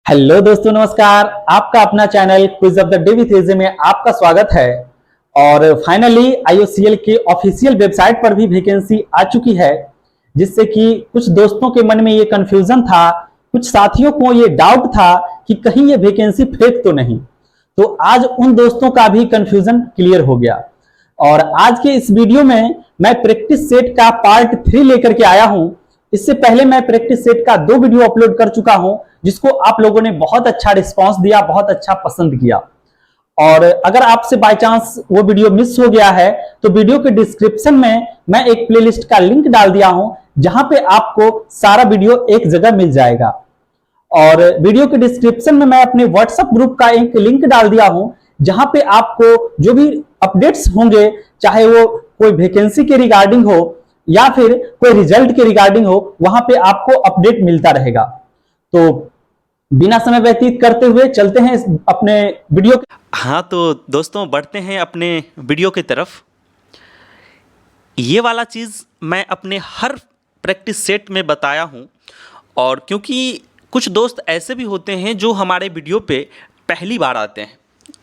Hello दोस्तों, नमस्कार। आपका अपना channel quiz of the day with एजे में आपका स्वागत है। और फाइनली आईओसीएल के ऑफिशियल वेबसाइट पर भी वैकेंसी आ चुकी है, जिससे कि कुछ दोस्तों के मन में ये कंफ्यूजन था, कुछ साथियों को ये डाउट था कि कहीं ये वैकेंसी फेक तो नहीं। तो आज उन दोस्तों का भी कंफ्यूजन क्लियर हो गया। और आज के इस वीडियो में मैं प्रैक्टिस सेट का पार्ट 3 लेकर के आया हूं। इससे पहले मैं प्रैक्टिस सेट का 2 वीडियो अपलोड कर चुका हूं, जिसको आप लोगों ने बहुत अच्छा रिस्पांस दिया, बहुत अच्छा पसंद किया। और अगर आपसे बाय चांस वो वीडियो मिस हो गया है तो वीडियो के डिस्क्रिप्शन में मैं एक प्लेलिस्ट का लिंक डाल दिया हूं, जहां पे आपको सारा वीडियो एक जगह मिल जाएगा। और वीडियो के डिस्क्रिप्शन में मैं अपने व्हाट्सएप ग्रुप का एक लिंक डाल दिया हूं, जहां पे आपको जो भी अपडेट्स होंगे, चाहे वो कोई वैकेंसी के रिगार्डिंग हो या फिर कोई रिजल्ट के रिगार्डिंग हो, वहां पे आपको अपडेट मिलता रहेगा। तो बिना समय व्यतीत करते हुए चलते हैं अपने वीडियो के। हाँ तो दोस्तों बढ़ते हैं अपने वीडियो की तरफ। ये वाला चीज़ मैं अपने हर प्रैक्टिस सेट में बताया हूँ, और क्योंकि कुछ दोस्त ऐसे भी होते हैं जो हमारे वीडियो पे पहली बार आते हैं,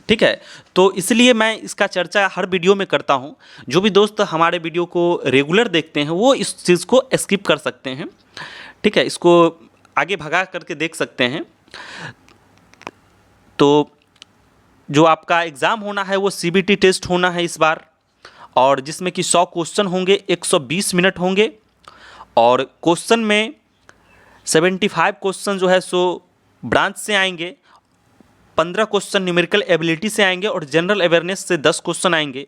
ठीक है, तो इसलिए मैं इसका चर्चा हर वीडियो में करता हूँ। जो भी दोस्त हमारे वीडियो को रेगुलर देखते हैं वो इस चीज़ को स्किप कर सकते हैं, ठीक है, इसको आगे भगा करके देख सकते हैं। तो जो आपका एग्ज़ाम होना है वो सीबीटी टेस्ट होना है इस बार, और जिसमें कि 100 क्वेश्चन होंगे, 120 मिनट होंगे। और क्वेश्चन में 75 क्वेश्चन जो है सो ब्रांच से आएंगे, 15 क्वेश्चन न्यूमेरिकल एबिलिटी से आएंगे, और जनरल अवेयरनेस से 10 क्वेश्चन आएंगे।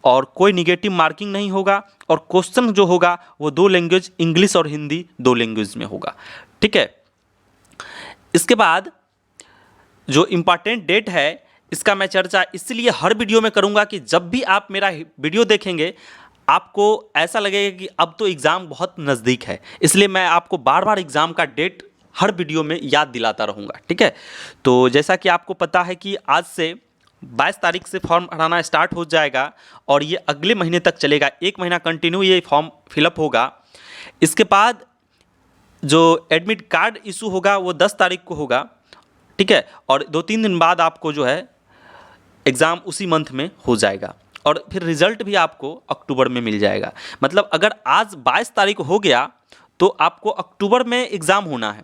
और कोई निगेटिव मार्किंग नहीं होगा, और क्वेश्चन जो होगा वो 2 लैंग्वेज, इंग्लिश और हिंदी 2 लैंग्वेज में होगा, ठीक है। इसके बाद जो इम्पॉर्टेंट डेट है, इसका मैं चर्चा इसलिए हर वीडियो में करूंगा कि जब भी आप मेरा वीडियो देखेंगे आपको ऐसा लगेगा कि अब तो एग्ज़ाम बहुत नज़दीक है, इसलिए मैं आपको बार बार एग्ज़ाम का डेट हर वीडियो में याद दिलाता रहूँगा, ठीक है। तो जैसा कि आपको पता है कि आज से 22 तारीख से फॉर्म भराना स्टार्ट हो जाएगा, और ये अगले महीने तक चलेगा। 1 महीना कंटिन्यू ये फॉर्म फिलअप होगा। इसके बाद जो एडमिट कार्ड इशू होगा वो 10 तारीख को होगा, ठीक है, और 2-3 दिन बाद आपको जो है एग्ज़ाम उसी मंथ में हो जाएगा, और फिर रिज़ल्ट भी आपको अक्टूबर में मिल जाएगा। मतलब अगर आज 22 तारीख हो गया तो आपको अक्टूबर में एग्ज़ाम होना है।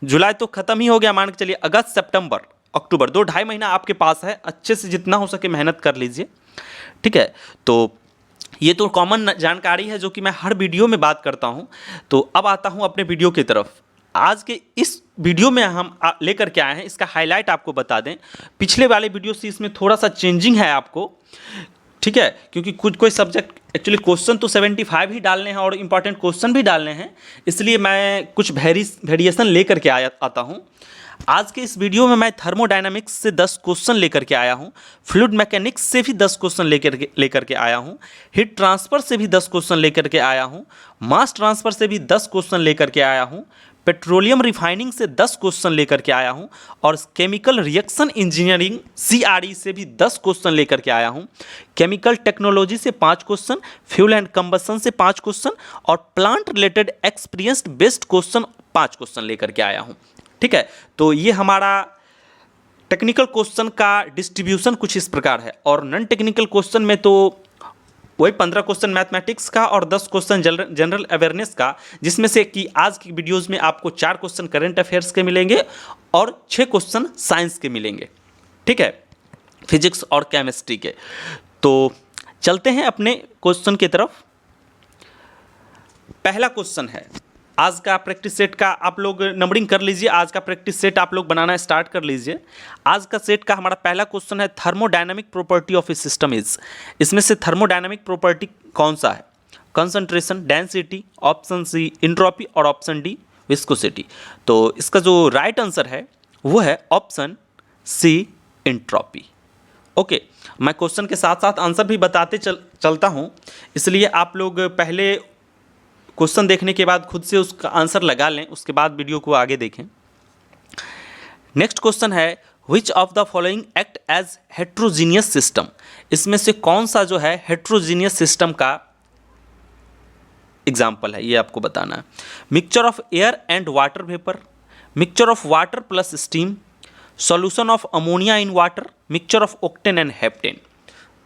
जुलाई तो ख़त्म ही हो गया, मान के चलिए अगस्त, सितंबर, अक्टूबर, 2-2.5 महीना आपके पास है। अच्छे से जितना हो सके मेहनत कर लीजिए, ठीक है। तो ये तो कॉमन जानकारी है जो कि मैं हर वीडियो में बात करता हूँ। तो अब आता हूँ अपने वीडियो की तरफ। आज के इस वीडियो में हम लेकर के आए हैं, इसका हाईलाइट आपको बता दें। पिछले वाले वीडियो से इसमें थोड़ा सा चेंजिंग है आपको, ठीक है, क्योंकि कुछ कोई सब्जेक्ट एक्चुअली क्वेश्चन तो 75 ही डालने हैं और इंपॉर्टेंट क्वेश्चन भी डालने हैं, इसलिए मैं कुछ वेरिएशन लेकर के आता हूँ। आज के इस वीडियो में मैं थर्मोडायनामिक्स से 10 क्वेश्चन लेकर के आया हूँ, फ्लूइड मैकेनिक्स से भी 10 क्वेश्चन लेकर के आया हूँ, हीट ट्रांसफ़र से भी 10 क्वेश्चन लेकर के आया हूँ, मास ट्रांसफ़र से भी 10 क्वेश्चन लेकर के आया हूँ, पेट्रोलियम रिफाइनिंग से 10 क्वेश्चन लेकर के आया हूँ, और केमिकल रिएक्शन इंजीनियरिंग CRE से भी 10 क्वेश्चन लेकर के आया हूँ, केमिकल टेक्नोलॉजी से 5 क्वेश्चन, फ्यूल एंड कंबसन से 5 क्वेश्चन, और plant related experience based question 5 question लेकर के आया हूँ, ठीक है। तो ये हमारा टेक्निकल क्वेश्चन का डिस्ट्रीब्यूशन कुछ इस प्रकार है। और नॉन टेक्निकल क्वेश्चन में तो वही 15 क्वेश्चन मैथमेटिक्स का और 10 क्वेश्चन जनरल अवेयरनेस का, जिसमें से कि आज की वीडियोज़ में आपको 4 क्वेश्चन करंट अफेयर्स के मिलेंगे और 6 क्वेश्चन साइंस के मिलेंगे, ठीक है, फिजिक्स और केमिस्ट्री के। तो चलते हैं अपने क्वेश्चन की तरफ। पहला क्वेश्चन है आज का प्रैक्टिस सेट का, आप लोग नंबरिंग कर लीजिए, आज का प्रैक्टिस सेट आप लोग बनाना स्टार्ट कर लीजिए। आज का सेट का हमारा पहला क्वेश्चन है thermodynamic property of a system is. इसमें से थर्मोडायनामिक प्रॉपर्टी कौन सा है? Concentration, density, option C entropy, और ऑप्शन डी विस्कोसिटी। तो इसका जो राइट आंसर है वो है ऑप्शन सी एंट्रोपी। ओके, मैं क्वेश्चन के साथ साथ आंसर भी बताते चलता हूँ, इसलिए आप लोग पहले क्वेश्चन देखने के बाद खुद से उसका आंसर लगा लें, उसके बाद वीडियो को आगे देखें। नेक्स्ट क्वेश्चन है which of the following act as heterogeneous system. इसमें से कौन सा जो है हेट्रोजीनियस सिस्टम का एग्जाम्पल है, ये आपको बताना है। Mixture of air and water vapour, mixture of water plus steam, solution of ammonia in water, mixture of octane and heptane.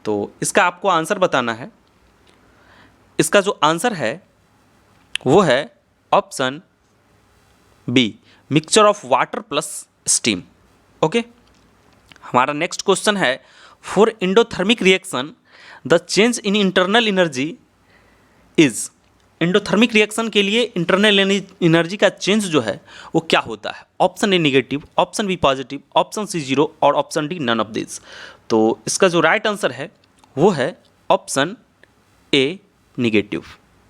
तो इसका आपको आंसर बताना है। इसका जो आंसर है वो है option B, mixture of water plus steam. Okay, हमारा नेक्स्ट क्वेश्चन है, for endothermic reaction the change in internal energy is. Endothermic reaction के लिए इंटरनल एनर्जी का चेंज जो है वो क्या होता है? Option A negative, option B positive, option C zero और option D none of this. तो इसका जो राइट आंसर है वो है ऑप्शन ए नेगेटिव।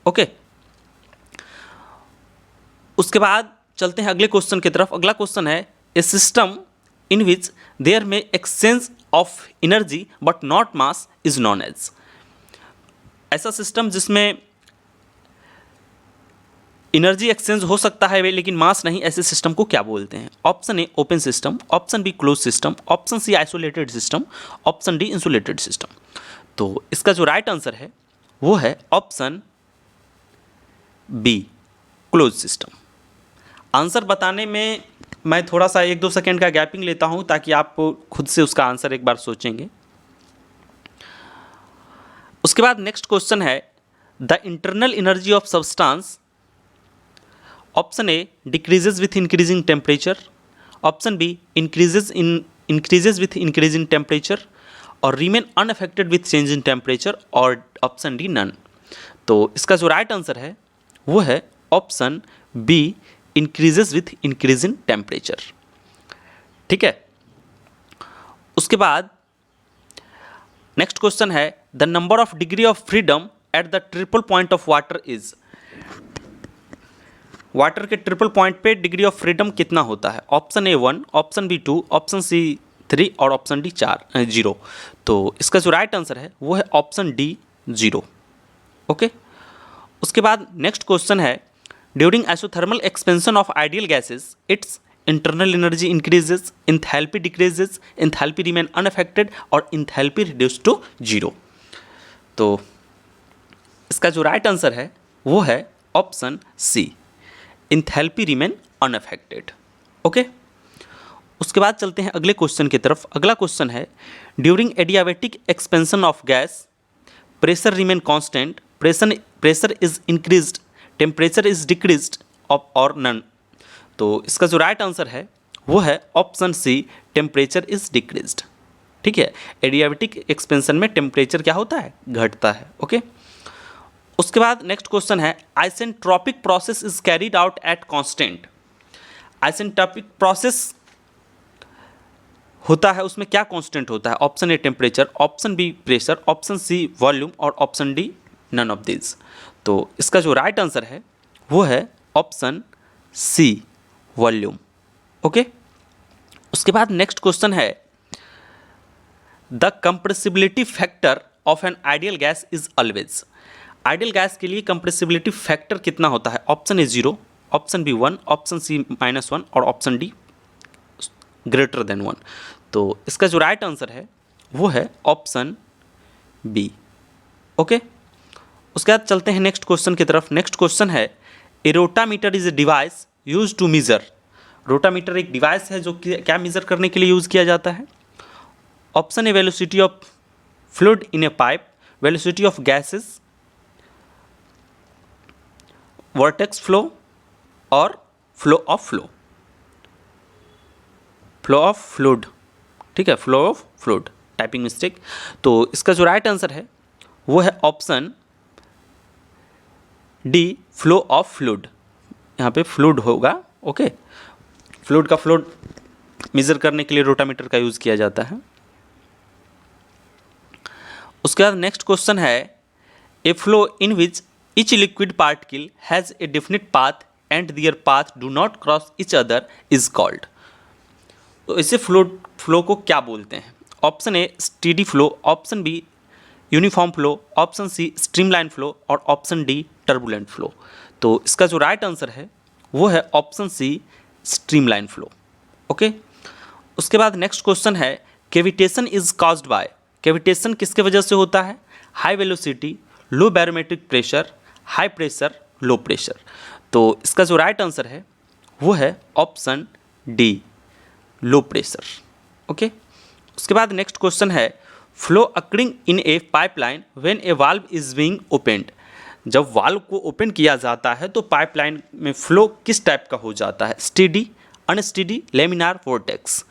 ओके, उसके बाद चलते हैं अगले क्वेश्चन की तरफ। अगला क्वेश्चन है, a system in which there में exchange of energy but not mass is known as. ऐसा सिस्टम जिसमें एनर्जी एक्सचेंज हो सकता है लेकिन मास नहीं, ऐसे सिस्टम को क्या बोलते हैं? Option A open system, option B close system, option C isolated system, option D insulated system. तो इसका जो राइट आंसर है वो है option B, close system. Answer बताने में मैं थोड़ा सा 1-2 सेकेंड का गैपिंग लेता हूं ताकि आप खुद से उसका आंसर एक बार सोचेंगे। उसके बाद नेक्स्ट क्वेश्चन है, the internal energy of substance, option A decreases with increasing temperature, option B increases with increasing temperature और remain unaffected with change in temperature, और ऑप्शन डी नन। तो इसका जो राइट आंसर है वो है option B, increases with increasing temperature. ठीक है, उसके बाद नेक्स्ट क्वेश्चन है, the number of degree of freedom at the triple point of water is. Water के ट्रिपल पॉइंट पे डिग्री ऑफ फ्रीडम कितना होता है? Option A 1, option B 2, option C 3 और ऑप्शन डी 0। तो इसका जो राइट आंसर है वो है ऑप्शन डी 0। ओके, उसके बाद नेक्स्ट क्वेश्चन है, during isothermal expansion of ideal gases its internal energy increases, enthalpy decreases, enthalpy remain unaffected और इंथैल्पी रिड्यूस टू 0। तो इसका जो राइट आंसर है वो है option C, enthalpy remain unaffected. Okay, उसके बाद चलते हैं अगले क्वेश्चन की तरफ। अगला क्वेश्चन है, during adiabatic expansion of gas pressure remain constant, pressure is increased, temperature is decreased और नन। तो इसका जो राइट आंसर है वो है option C, temperature is decreased. ठीक है, एडियाबेटिक एक्सपेंशन में टेम्परेचर क्या होता है? घटता है। ओके, उसके बाद नेक्स्ट क्वेश्चन है, isentropic process is carried out at constant. Isentropic process होता है उसमें क्या कांस्टेंट होता है? Option A temperature, option B pressure, option C volume और option D none of this. तो इसका जो राइट आंसर है वो है ऑप्शन सी, वॉल्यूम। ओके, उसके बाद नेक्स्ट क्वेश्चन है, the compressibility factor of an ideal gas is always. Ideal gas के लिए कंप्रेसिबिलिटी फैक्टर कितना होता है? Option A 0, option B 1, option C -1 और ऑप्शन डी ग्रेटर देन 1। तो इसका जो राइट आंसर है वो है ऑप्शन बी। ओके, उसके बाद चलते हैं नेक्स्ट क्वेश्चन की तरफ। नेक्स्ट क्वेश्चन है, a rotameter is a device use to measure. Rotameter एक डिवाइस है जो क्या मेजर करने के लिए यूज़ किया जाता है? Option A velocity of fluid in A pipe, velocity of gases, vertex flow और फ्लो ऑफ फ्लूइड। ठीक है, flow of fluid, typing mistake. तो इसका जो राइट आंसर है वो है option D, flow of fluid. यहाँ पे फ्लूइड होगा। ओके, फ्लूइड का फ्लो मेजर करने के लिए रोटामीटर का यूज़ किया जाता है। उसके बाद नेक्स्ट क्वेश्चन है, ए flow in which each liquid particle has a definite path and their path do not cross each other is called। तो इसे फ्लो को क्या बोलते हैं? Option A steady flow, option B uniform flow, option C streamline flow और option D turbulent flow. तो इसका जो राइट आंसर है वो है option C, streamline flow. Okay, उसके बाद नेक्स्ट क्वेश्चन है, cavitation is caused by. Cavitation किसके वजह से होता है? High velocity, low barometric pressure, high pressure, low pressure. तो इसका जो राइट आंसर है वो है option D low pressure. Okay, उसके बाद नेक्स्ट क्वेश्चन है flow occurring in a pipeline when a valve is being opened. जब वाल्व को ओपन किया जाता है तो पाइपलाइन में फ्लो किस टाइप का हो जाता है, स्टेडी, अनस्टेडी, लेमिनार, वोर्टेक्स।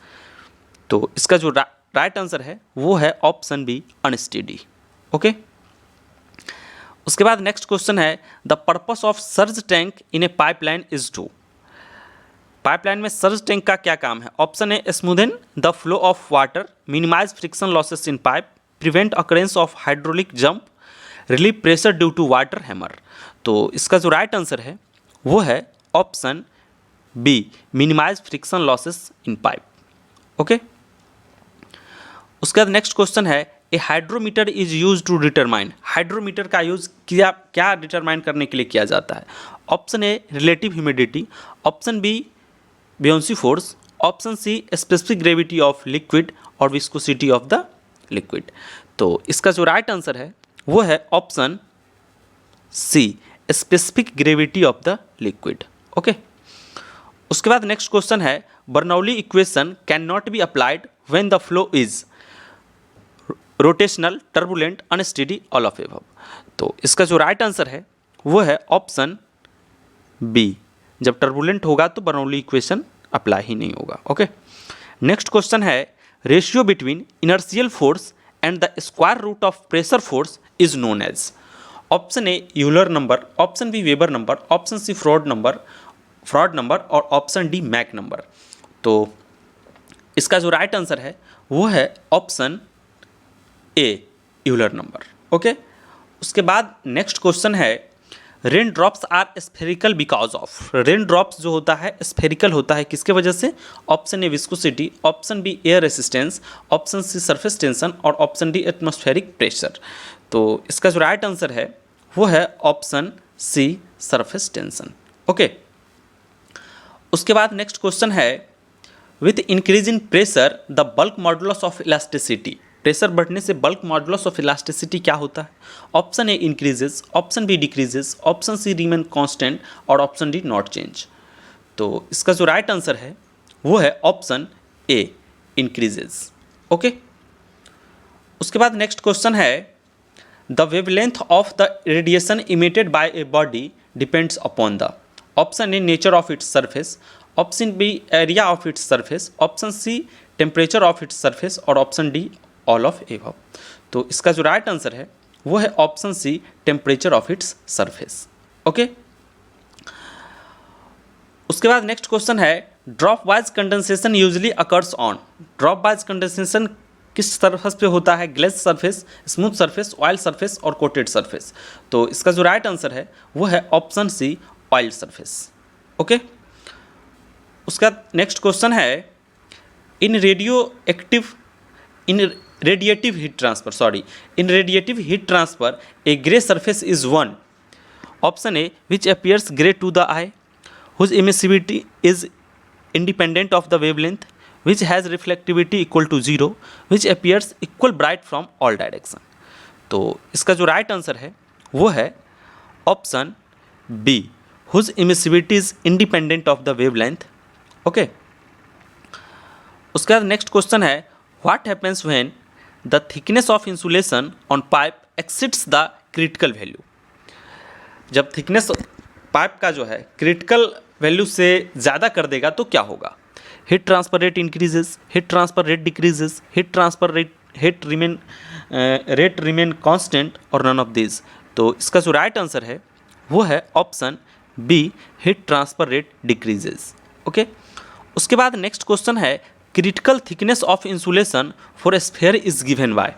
तो इसका जो राइट आंसर है वो है ऑप्शन बी, अनस्टेडी। ओके, उसके बाद नेक्स्ट क्वेश्चन है the purpose of surge tank in a pipeline is to. Pipeline में सर्ज टैंक का क्या काम है? Option A smoothen the flow of water, minimize friction losses in pipe, prevent occurrence of hydraulic jump, relieve pressure due to water hammer. तो इसका जो right answer है वो है option B, minimize friction losses in pipe. Okay, उसके बाद next question है ए hydrometer is use to determine. Hydrometer का यूज क्या डिटरमाइन करने के लिए किया जाता है? Option A relative humidity, option B buoyancy force, option C specific gravity of liquid और विस्कोसिटी ऑफ द लिक्विड। तो इसका जो राइट आंसर है वो है option C, specific gravity of the liquid. Okay, उसके बाद नेक्स्ट क्वेश्चन है Bernoulli equation can not be applied when the flow is rotational, turbulent, unsteady, all of above. तो इसका जो राइट आंसर है वो है ऑप्शन बी, जब टर्बुलेंट होगा तो बर्नौली इक्वेशन अप्लाई ही नहीं होगा। ओके, नेक्स्ट क्वेश्चन है ratio between inertial force and the square root of pressure force is known as. Option A Euler number, option B Weber number, option C Froude number और option D Mach number. तो इसका जो right answer है वो है option A, Euler number. Okay, उसके बाद next question है rain drops are spherical because of. Rain drops जो होता है स्फेरिकल होता है किसके वजह से? Option A viscosity, option B air resistance, option C surface tension और ऑप्शन डी एटमॉस्फेरिक प्रेशर। तो इसका जो राइट आंसर है वो है option C, surface tension. Okay, उसके बाद नेक्स्ट क्वेश्चन है with increase in pressure the bulk modulus of elasticity. Pressure बढ़ने से बल्क मॉडुलस ऑफ इलास्टिसिटी क्या होता है? Option A increases, option B decreases, option C remain constant और option D not change. तो इसका जो राइट आंसर है वो है ऑप्शन ए, इंक्रीजेस। ओके, उसके बाद नेक्स्ट क्वेश्चन है the wavelength of the radiation emitted by a body depends upon the. Option A nature of its surface, option B area of its surface, option C temperature of its surface और option D all of above. तो इसका जो right answer है वो है option C, temperature of its surface. Okay, उसके बाद next question है dropwise condensation usually occurs on. Drop wise condensation किस सरफेस पे होता है? Glaze surface, smooth surface, oil surface और कोटेड सरफेस। तो इसका जो राइट आंसर है वो है option C, oil surface. Okay, उसका नेक्स्ट क्वेश्चन है in radiative heat transfer a gray surface is one. Option A which appears gray to the eye, whose emissivity is independent of the wavelength, which has reflectivity equal to 0, which appears equal bright from all direction. तो इसका जो right answer है वो है option B, whose emissivity is independent of the wavelength. Okay, उसके बाद next question है what happens when the thickness of insulation on pipe exceeds the critical value. जब थिकनेस पाइप का जो है क्रिटिकल वैल्यू से ज़्यादा कर देगा तो क्या होगा? Heat transfer rate increases, heat transfer rate decreases, heat transfer rate remain constant और नन ऑफ दिस। तो इसका जो राइट आंसर है वो है option B, heat transfer rate decreases. Okay, उसके बाद नेक्स्ट क्वेश्चन है critical thickness of insulation for sphere is given by.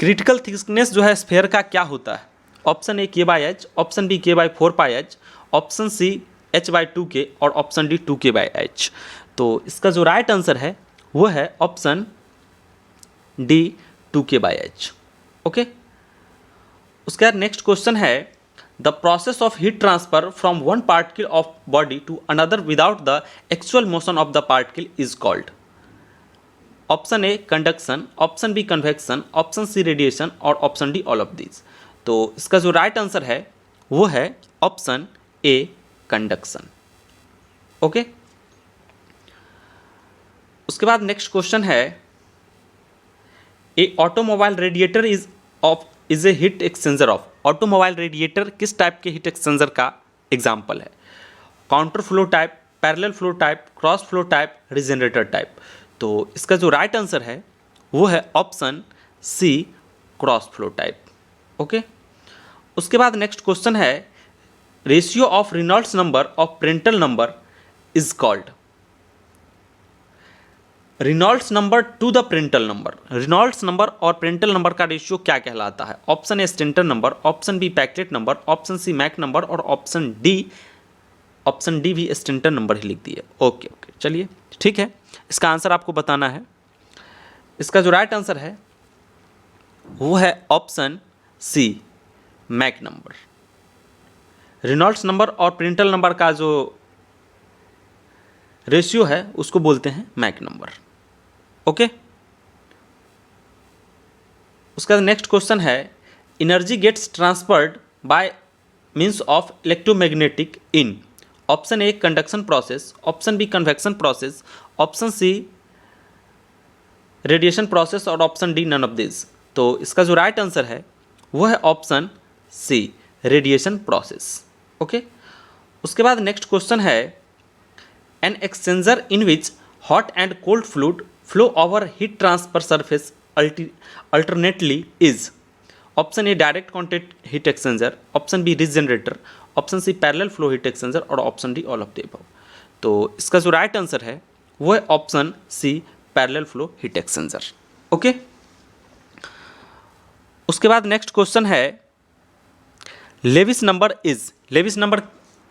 Critical thickness जो है स्फेयर का क्या होता है? Option A K/H, option B K/4πH, option C H/2K और ऑप्शन डी 2K/H। तो इसका जो राइट आंसर है वो है ऑप्शन डी, 2K/H। ओके, उसके बाद नेक्स्ट क्वेश्चन है the process of heat transfer from one particle of body to another without the actual motion of the particle is called. Option A conduction, option B convection, option C radiation और option D all of this. तो इसका जो right answer है वो है option A, conduction. Okay, उसके बाद next question है, a automobile radiator is a heat exchanger of. Automobile radiator किस टाइप के हीट एक्सचेंजर का एग्जाम्पल है? Counter flow type, parallel flow type, cross flow type, regenerator type. तो इसका जो राइट आंसर है वो है option C, cross flow type. Okay, उसके बाद नेक्स्ट क्वेश्चन है, ratio of Reynolds number of Prandtl number is called. Reynolds number to the Prandtl number, Reynolds number और प्रेंटल नंबर का रेशियो क्या कहलाता है? Option A Stanton number, option B Peclet number, option C Mach number और option D भी Stanton number ही लिख दिए। Okay, चलिए ठीक है, इसका आंसर आपको बताना है। इसका जो राइट आंसर है वो है option C, Mach number. Reynolds number और प्रेंटल नंबर का जो रेशियो है उसको बोलते हैं मैक नंबर। ओके, उसका नेक्स्ट क्वेश्चन है, energy gets transferred by means of electromagnetic in. Option A conduction process, option B convection process, option C radiation process और option D none of this. तो इसका जो राइट आंसर है वो है option C, radiation process. Okay, उसके बाद next question है, an exchanger in which hot and cold fluid flow over heat transfer surface alternately is. Option A direct contact heat exchanger, option B regenerator, option C parallel flow heat exchanger और option D all of the above. तो इसका जो right answer है वो है option C, parallel flow heat exchanger. Okay, उसके बाद next question है, Lewis number is. Lewis number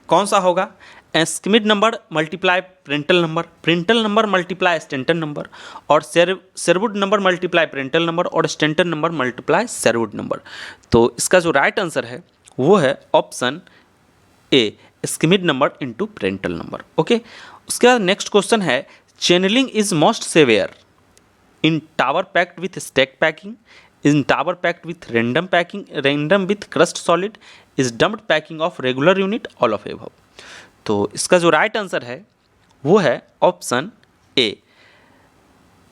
कौन सा होगा? Schmidt number multiply Prandtl number, Prandtl number multiply Stanton number और Sherwood number multiply Prandtl number और Stanton number multiply Sherwood number. तो इसका जो राइट आंसर है वो है option A, Schmidt number into Prandtl number. Okay, उसके बाद नेक्स्ट क्वेश्चन है, channelling is most severe in tower packed with stack packing, in tower packed with random packing, random with crushed solid, is dumped packing of regular unit, all of above. तो इसका जो right answer है वो है option A,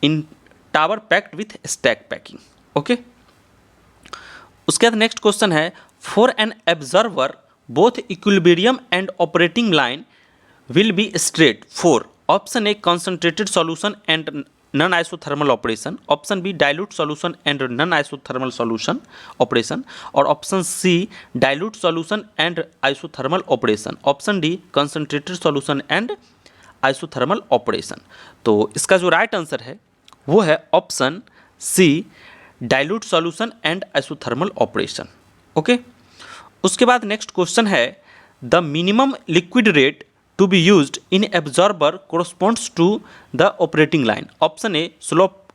in tower packed with stack packing. Okay, उसके बाद next question है, for an absorber both equilibrium and operating line will be straight for. Option A concentrated solution and non isothermal operation, option B dilute solution and non isothermal solution operation और option C dilute solution and isothermal operation, option D concentrated solution and isothermal operation. तो इसका जो right answer है वो है option C, dilute solution and isothermal operation. Okay, उसके बाद next question है, the minimum liquid rate to be used in absorber corresponds to the operating line. Option A, slope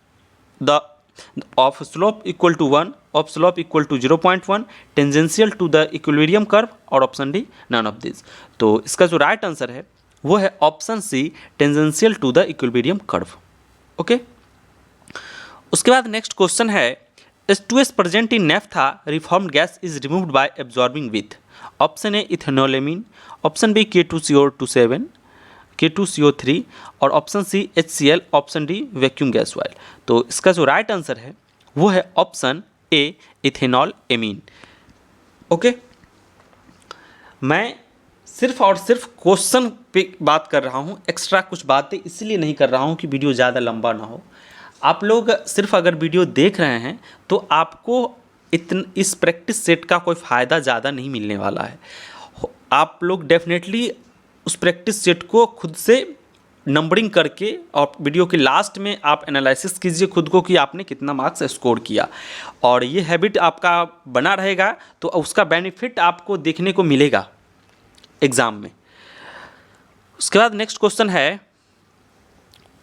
of slope equal to 1, of slope equal to 0.1, tangential to the equilibrium curve और option D none of these। तो इसका जो right answer है वो है option C, tangential to the equilibrium curve। Okay, उसके बाद next question है, H2S present in naphtha reformed gas is removed by absorbing with। Option A ethanolamine, option B K2CO27, K2CO3 और option C HCl, option D vacuum gas oil. तो इसका जो right answer है वो है option A, ethanol amine. Okay, मैं सिर्फ और सिर्फ क्वेश्चन पे बात कर रहा हूँ, एक्स्ट्रा कुछ बातें इसलिए नहीं कर रहा हूँ कि वीडियो ज़्यादा लंबा ना हो। आप लोग सिर्फ अगर वीडियो देख रहे हैं तो आपको इस प्रैक्टिस सेट का कोई फ़ायदा ज़्यादा नहीं मिलने वाला है। आप लोग डेफिनेटली उस प्रैक्टिस सेट को खुद से नंबरिंग करके और वीडियो के लास्ट में आप एनालिसिस कीजिए खुद को कि आपने कितना मार्क्स स्कोर किया, और ये हैबिट आपका बना रहेगा तो उसका बेनिफिट आपको देखने को मिलेगा एग्ज़ाम में। उसके बाद नेक्स्ट क्वेश्चन है,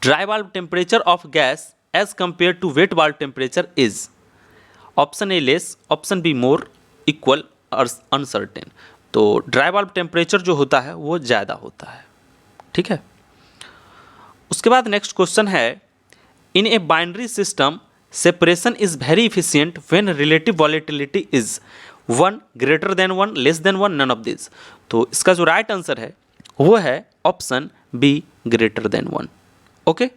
dry valve temperature of gas as compare to wait valve temperature is. Option A less, option be more, equal और अनसर्टेन। तो ड्राई वाल्व टेम्परेचर जो होता है वो ज़्यादा होता है, ठीक है। उसके बाद नेक्स्ट क्वेश्चन है, in a binary system separation is very efficient when relative volatility is 1 greater than 1 less than 1 none of this. तो इसका जो राइट आंसर है वो है option B, greater than 1। Okay,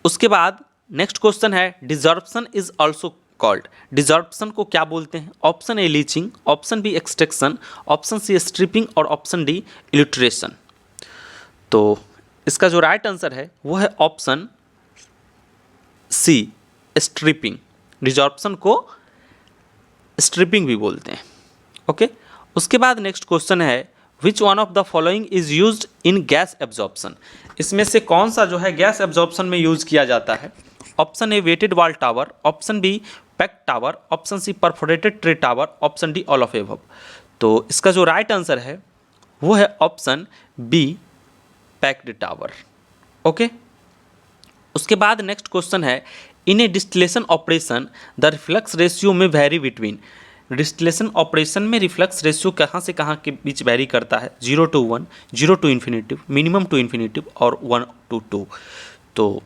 उसके बाद नेक्स्ट क्वेश्चन है desorption is also called. Desorption को क्या बोलते हैं? Option A leaching, option B extraction, option C stripping और ऑप्शन डी इल्यूट्रेशन। तो इसका जो राइट आंसर है वो है ऑप्शन सी स्ट्रिपिंग। डिजॉर्प्शन को स्ट्रिपिंग भी बोलते हैं। ओके उसके बाद नेक्स्ट क्वेश्चन है which one of the following is used in gas absorption. इसमें से कौन सा जो है गैस एब्जॉर्प्शन में यूज किया जाता है? Option A wetted wall tower, option B packed tower, option C perforated tray tower, option D all of above. तो इसका जो राइट आंसर है वो है option B packed tower. Okay उसके बाद नेक्स्ट क्वेश्चन है in a distillation operation the reflux ratio may vary between. Distillation operation में रिफ्लक्स रेशियो कहाँ से कहाँ के बीच वेरी करता है? 0 to 1, 0 to infinity, minimum to infinity और 1 to 2। तो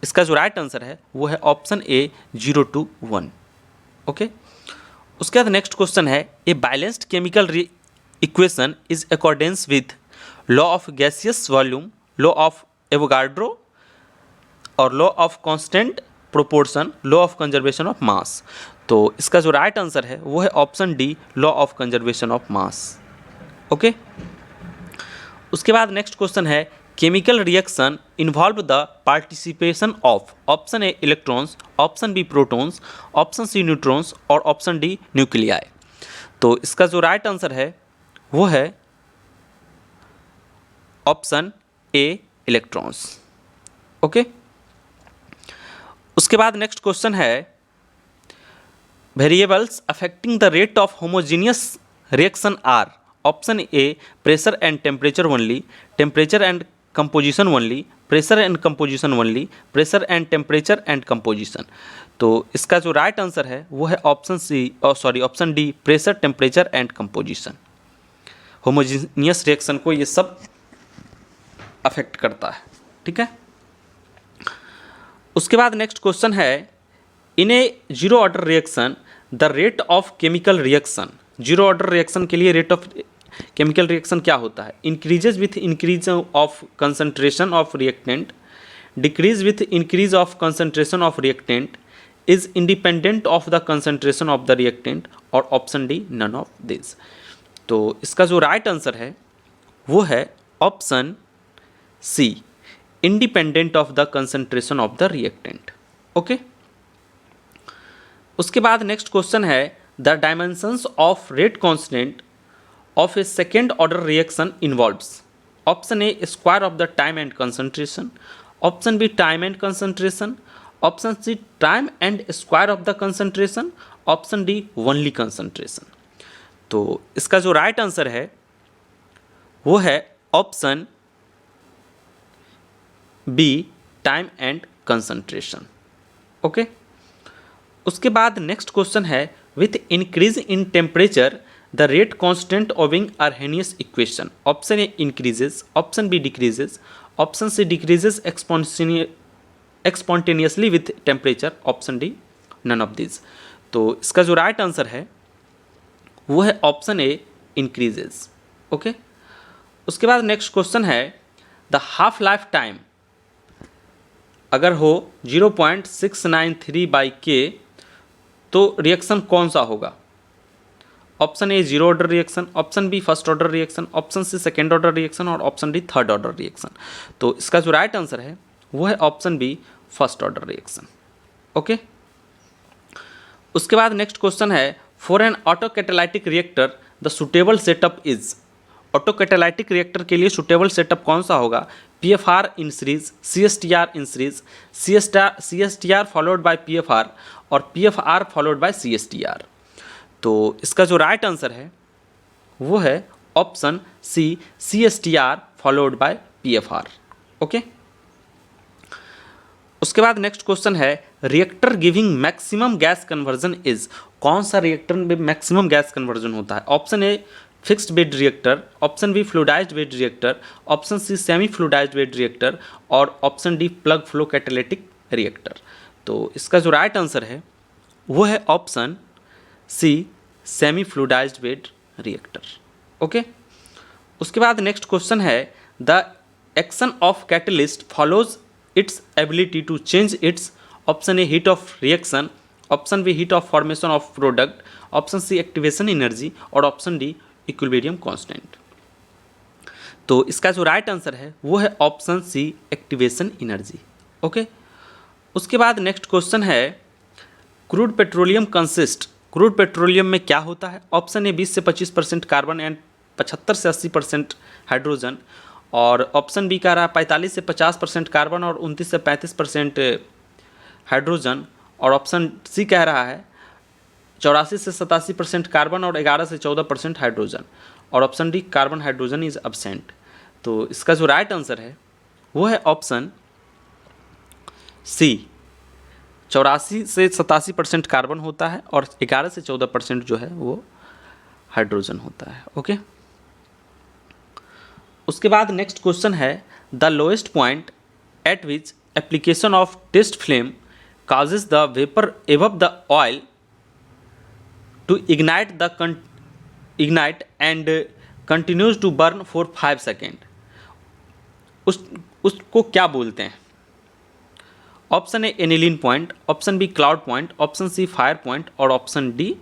इसका जो राइट आंसर है वो है ऑप्शन ए 0 to 1। ओके उसके बाद नेक्स्ट क्वेश्चन है a balanced chemical equation is accordance with law of gaseous volume, law of Avogadro और law of constant proportion, law of conservation of mass. तो इसका जो राइट आंसर है वो है option D law of conservation of mass. Okay उसके बाद next question है chemical reaction involve the participation of option A electrons, option B protons, option C neutrons और ऑप्शन डी न्यूक्लियाई। तो इसका जो राइट आंसर है वो है ऑप्शन ए इलेक्ट्रॉन्स। ओके उसके बाद नेक्स्ट क्वेश्चन है variables affecting the rate of homogeneous reaction are. Option A pressure and temperature only, temperature and composition only, pressure and composition only, pressure and temperature and composition. तो इसका जो right answer है वो है option D pressure, temperature and composition. Homogeneous reaction को ये सब affect करता है। ठीक है उसके बाद नेक्स्ट क्वेश्चन है in a zero order reaction the rate of chemical reaction. Zero order reaction के लिए रेट ऑफ केमिकल रिएक्शन क्या होता है? Increases with increase of concentration of reactant, decrease with increase of concentration of reactant, is independent of the concentration of the reactant और option D none of this. तो इसका जो right answer है वो है option C independent of the concentration of the reactant. Okay उसके बाद next question है the dimensions of rate constant of a second order reaction involves. Option A square of the time and concentration, option B time and concentration, option C time and square of the concentration, option D only concentration. तो इसका जो right answer है वो है option B time and concentration. Okay उसके बाद next question है with increase in temperature the rate constant owing Arrhenius equation. Option A increases, option B decreases, option C decreases exponentially with temperature, option D none of this. तो इसका जो right answer है वो है option A increases. Okay उसके बाद next question है the half life time अगर हो 0.693/K तो रिएक्शन कौन सा होगा? Option A zero order reaction, option B first order reaction, option C second order reaction और option D third order reaction. तो इसका जो राइट आंसर है वो है option B first order reaction. Okay उसके बाद नेक्स्ट क्वेश्चन है for an autocatalytic reactor the suitable setup is. Autocatalytic reactor के लिए सुटेबल सेटअप कौन सा होगा? PFR in series, CSTR in series, CSTR followed by PFR और PFR followed by CSTR। तो इसका जो राइट आंसर है वो है option C CSTR followed by PFR। Okay उसके बाद नेक्स्ट क्वेश्चन है reactor giving maximum gas conversion is. कौन सा रिएक्टर में मैक्सिमम गैस कन्वर्जन होता है? Option A fixed bed reactor, option B fluidised bed reactor, option C semi fluidised bed reactor और option D plug flow catalytic reactor. तो इसका जो right answer है वो है option C semi fluidised bed reactor. Okay उसके बाद next question है the action of catalyst follows its ability to change its option A heat of reaction, option B heat of formation of product, option C activation energy और option D equilibrium constant। तो इसका जो right answer है वो है option C activation energy. Okay, उसके बाद next question है crude petroleum consist, crude petroleum में क्या होता है? ऑप्शन ए 20 से 25% कार्बन एंड 75 से 80% हाइड्रोजन, और ऑप्शन बी कह रहा है 45 से 50% कार्बन और 29 से 35% हाइड्रोजन, और ऑप्शन सी कह रहा है 84 से 87% कार्बन और 11 से 14% हाइड्रोजन, और option D carbon hydrogen is absent. तो इसका जो राइट आंसर है वो है ऑप्शन सी, 84 से 87% कार्बन होता है और 11 से 14% जो है वो हाइड्रोजन होता है। ओके, उसके बाद नेक्स्ट क्वेश्चन है the lowest point at which application of test flame causes the vapor above the oil to ignite and continues to burn for 5 second. उसको क्या बोलते हैं? Option A aniline point, option B cloud point, option C fire point और option D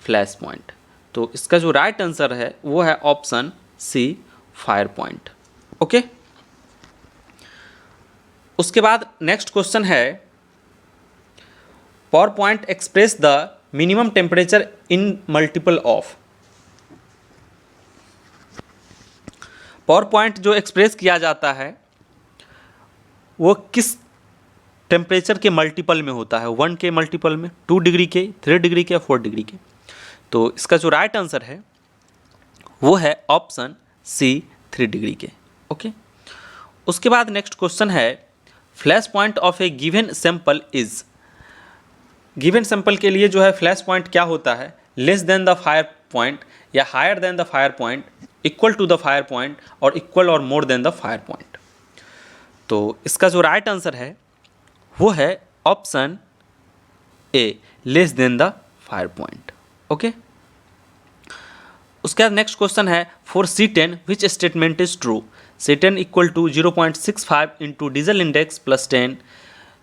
flash point. तो इसका जो right answer है वो है option C fire point. Okay, उसके बाद नेक्स्ट क्वेश्चन है power point express the minimum temperature in multiple of. Power point जो एक्सप्रेस किया जाता है वो किस टेम्परेचर के मल्टीपल में होता है? 1 के मल्टीपल में, 2 डिग्री के, 3 डिग्री के, 4 डिग्री के। तो इसका जो राइट आंसर है वो है ऑप्शन सी 3 डिग्री के। ओके, उसके बाद नेक्स्ट क्वेश्चन है flash point of a given sample is. Given sample के लिए जो है फ्लैश पॉइंट क्या होता है? Less than the fire point या higher than the fire point, equal to the fire point और इक्वल और more than the fire point. तो इसका जो राइट आंसर है वो है option A, less than the fire point. Okay, उसके बाद नेक्स्ट क्वेश्चन है for C10 which statement is true? C10 equal to 0.65 into diesel index plus 10,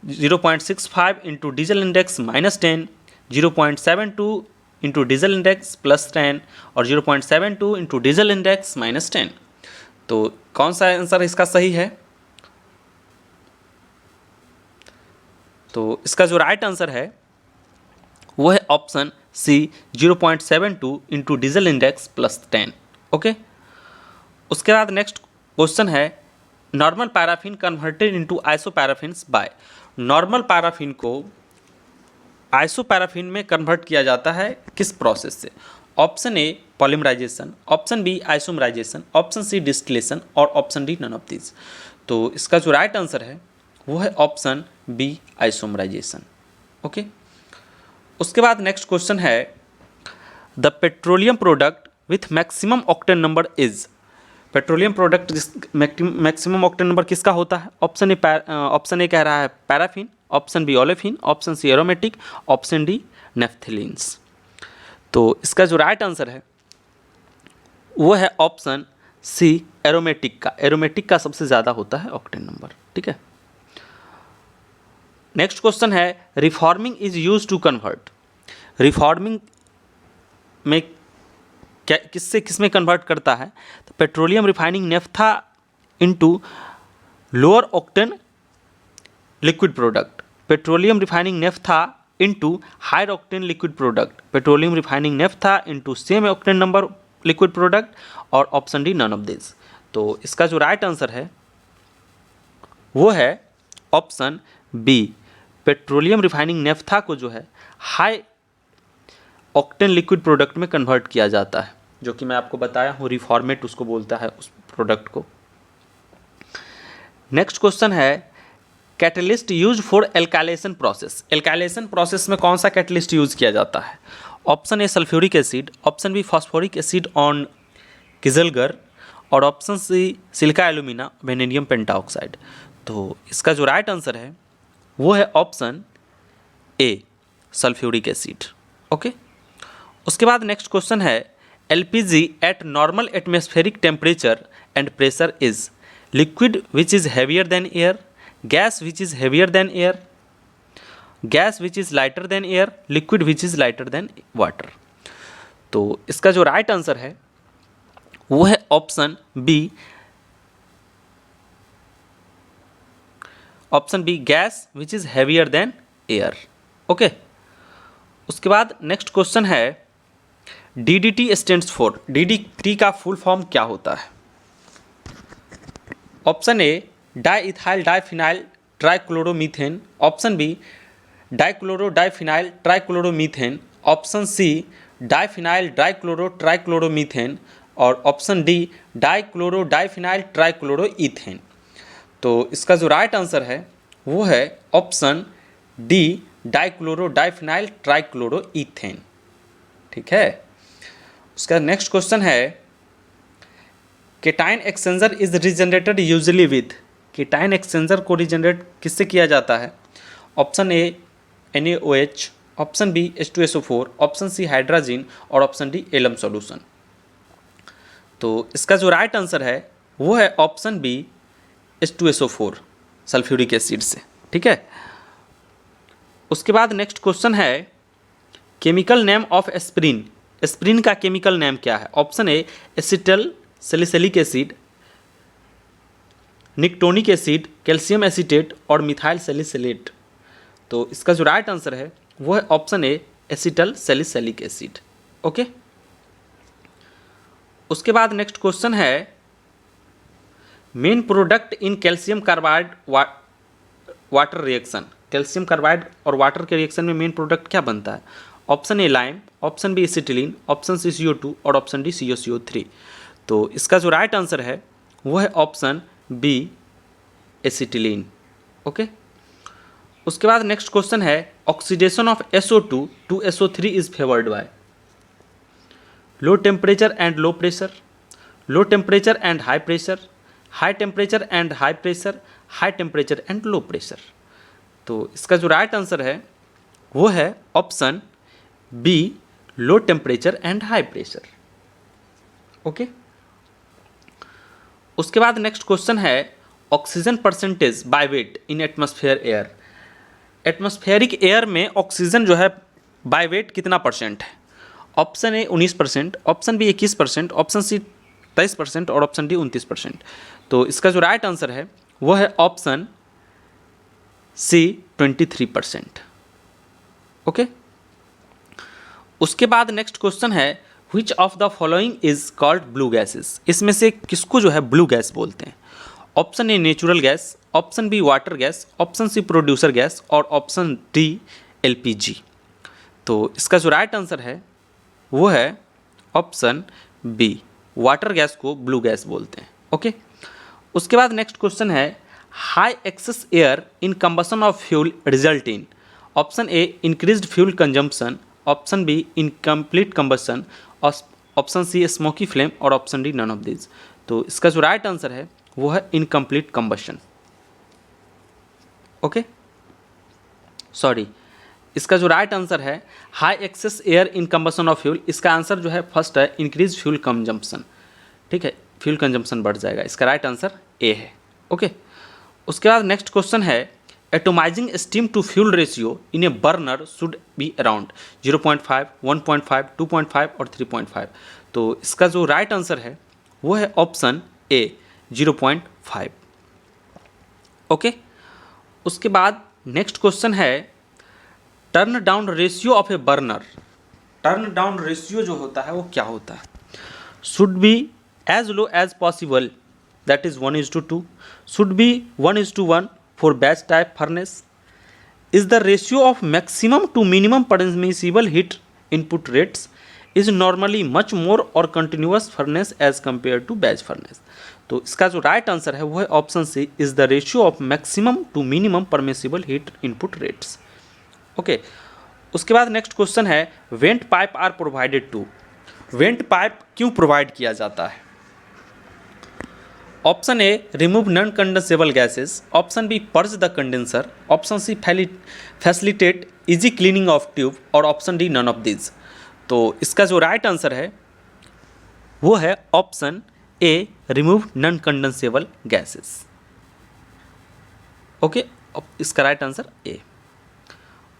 0.65 into diesel index minus 10, 0.72 into diesel index plus 10 और 0.72 into diesel index minus 10। तो कौन सा answer इसका सही है? तो इसका जो राइट आंसर है वो है option C 0.72 into diesel index plus 10। Okay, उसके बाद नेक्स्ट क्वेश्चन है normal paraffin converted into isoparaffins by. Normal paraffin को आइसोपैराफिन में कन्वर्ट किया जाता है किस प्रोसेस से? Option A polymerization, option B isomerization, option C distillation और option D none of this. तो इसका जो राइट आंसर है वो है ऑप्शन बी आइसोमराइजेशन। ओके, उसके बाद नेक्स्ट क्वेश्चन है the petroleum product with maximum octane number is. Petroleum product maximum octane number किसका होता है? ऑप्शन ए कह रहा है paraffin, option B olefin, option C aromatic, option D naphthalenes. तो इसका जो राइट आंसर है वो है ऑप्शन सी एरोमेटिक का। एरोमेटिक का सबसे ज़्यादा होता है ऑक्टेन नंबर। ठीक है, नेक्स्ट क्वेश्चन है reforming is use to convert. Reforming में क्या किसमें कन्वर्ट करता है? तो petroleum refining naphtha into lower octane liquid product, petroleum refining naphtha into higher octane liquid product, petroleum refining naphtha into same octane number liquid product और option D none of this. तो इसका जो right answer है वो है option B, petroleum refining naphtha को जो है हाई ऑक्टेन लिक्विड प्रोडक्ट में कन्वर्ट किया जाता है, जो कि मैं आपको बताया हूँ रिफॉर्मेट उसको बोलता है उस प्रोडक्ट को। नेक्स्ट क्वेश्चन है catalyst use for alkylation process. Alkylation process में कौन सा कैटलिस्ट यूज किया जाता है? Option A sulphuric acid, option B phosphoric acid on kieselguhr और option C silica alumina vanadium pentoxide. तो इसका जो राइट आंसर है वो है option A sulphuric acid. Okay, उसके बाद नेक्स्ट क्वेश्चन है LPG at normal atmospheric temperature and pressure is liquid which is heavier than air, gas which is heavier than air, gas which is lighter than air, liquid which is lighter than water. तो इसका जो right answer है वो है option B, option B gas which is heavier than air. Okay, उसके बाद next question है DDT stands for, DDT का फुल फॉर्म क्या होता है? Option A diethyl diphenyl trichloromethane, option B dichloro diphenyl trichloromethane, option C diphenyl dichloro trichloromethane और option D dichloro diphenyl trichloroethane. तो इसका जो राइट आंसर है वो है option D dichloro diphenyl trichloroethane. ठीक है, उसका नेक्स्ट क्वेश्चन है cation exchanger is regenerated usually with, cation exchanger को रिजनरेट किससे किया जाता है? Option A NaOH, option B H2SO4, option C hydrogen और ऑप्शन डी एलम सॉल्यूशन। तो इसका जो राइट आंसर है वो है option B H2SO4 sulphuric acid से। ठीक है, उसके बाद नेक्स्ट क्वेश्चन है chemical name of aspirin, aspirin का केमिकल नेम क्या है? Option A acetyl salicylic acid, nicotinic acid, calcium acetate और मिथाइल सैलिसिलेट। तो इसका जो राइट आंसर है वो है option A acetyl salicylic acid. Okay, उसके बाद नेक्स्ट क्वेश्चन है main product in calcium carbide water reaction, calcium carbide और वाटर के रिएक्शन में मेन प्रोडक्ट क्या बनता है? Option A lime, option B acetylene, option C CO2 और ऑप्शन डी COCO3। तो इसका जो राइट आंसर है वो है ऑप्शन बी एसिटिलीन। ओके, उसके बाद नेक्स्ट क्वेश्चन है oxidation of SO2 to SO3 is favoured by low temperature and low pressure, low temperature and high pressure, high temperature and high pressure, high temperature and low pressure. तो इसका जो right answer है वो है option B low temperature and high pressure. Okay, उसके बाद next question है oxygen percentage by weight in atmosphere air, atmospheric air में ऑक्सीजन जो है बाय वेट कितना परसेंट है? Option A 19%, option B 21%, option C 23% और ऑप्शन डी 29%। तो इसका जो राइट आंसर है वो है ऑप्शन सी 23%। ओके, उसके बाद नेक्स्ट क्वेश्चन है which of the following is called blue gases, इसमें से किसको जो है ब्लू गैस बोलते हैं? Option A natural gas, option B water gas, option C producer gas और ऑप्शन डी LPG। तो इसका जो राइट आंसर है वो है ऑप्शन बी वाटर गैस को ब्लू गैस बोलते हैं। ओके, उसके बाद नेक्स्ट क्वेश्चन है high excess air in combustion of fuel result in, option A increased fuel consumption, option B incomplete combustion, option C smoky flame और option D none of this. तो इसका जो right answer है वो है incomplete combustion. Okay, sorry, इसका जो right answer है high excess air in combustion of fuel, इसका आंसर जो है फर्स्ट है इंक्रीज फ्यूल कंजम्पशन। ठीक है, फ्यूल कंजम्पशन बढ़ जाएगा, इसका राइट आंसर ए है। ओके, उसके बाद नेक्स्ट क्वेश्चन है atomizing steam to fuel ratio in a burner should be around 0.5, 1.5, 2.5 और 3.5। तो इसका जो राइट आंसर है वो है ऑप्शन ए 0.5। ओके, उसके बाद नेक्स्ट क्वेश्चन है turn down ratio of a burner, turn down ratio जो होता है वो क्या होता है? Should be as low as possible, that is 1:2, should be 1:1 for batch type furnace, is the ratio of maximum to minimum permissible heat input rates, is normally much more or continuous furnace as compared to batch furnace। तो इसका जो right answer है वो है option C is the ratio of maximum to minimum permissible heat input rates. Okay, उसके बाद next question है vent pipe are provided to, vent pipe क्यों प्रोवाइड किया जाता है? Option A remove non condensable gases, option B purge the condenser, option C facilitate easy cleaning of tube और option D none of this. तो इसका जो right answer है वो है option A remove non condensable gases. Okay, इसका right answer A.